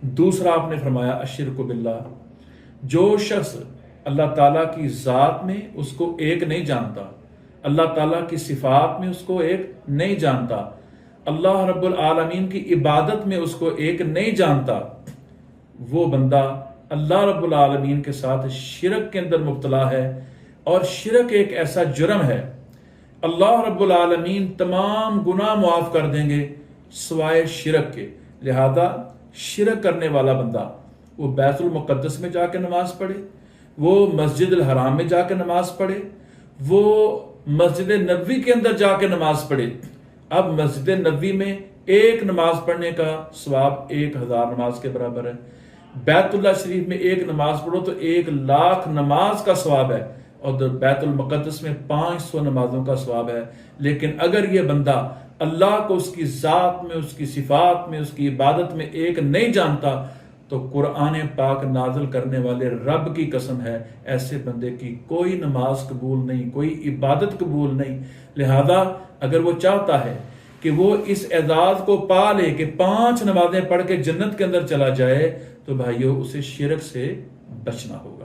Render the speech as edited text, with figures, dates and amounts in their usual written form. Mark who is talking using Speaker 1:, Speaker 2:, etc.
Speaker 1: دوسرا آپ نے فرمایا الشرک باللہ، جو شخص اللہ تعالیٰ کی ذات میں اس کو ایک نہیں جانتا، اللہ تعالیٰ کی صفات میں اس کو ایک نہیں جانتا، اللہ رب العالمین کی عبادت میں اس کو ایک نہیں جانتا، وہ بندہ اللہ رب العالمین کے ساتھ شرک کے اندر مبتلا ہے۔ اور شرک ایک ایسا جرم ہے، اللہ رب العالمین تمام گناہ معاف کر دیں گے سوائے شرک کے۔ لہذا شرک کرنے والا بندہ وہ بیت المقدس میں جا کے نماز پڑھے، وہ مسجد الحرام میں جا کے نماز پڑھے، وہ مسجد نبوی کے اندر جا کے نماز پڑھے۔ اب مسجد نبوی میں ایک نماز پڑھنے کا ثواب 1000 نماز کے برابر ہے، بیت اللہ شریف میں ایک نماز پڑھو تو 1,00,000 نماز کا ثواب ہے، اور بیت المقدس میں 500 نمازوں کا ثواب ہے۔ لیکن اگر یہ بندہ اللہ کو اس کی ذات میں، اس کی صفات میں، اس کی عبادت میں ایک نہیں جانتا تو قرآن پاک نازل کرنے والے رب کی قسم ہے ایسے بندے کی کوئی نماز قبول نہیں، کوئی عبادت قبول نہیں۔ لہذا اگر وہ چاہتا ہے کہ وہ اس اعزاز کو پا لے کہ 5 نمازیں پڑھ کے جنت کے اندر چلا جائے تو بھائیو اسے شرک سے بچنا ہوگا۔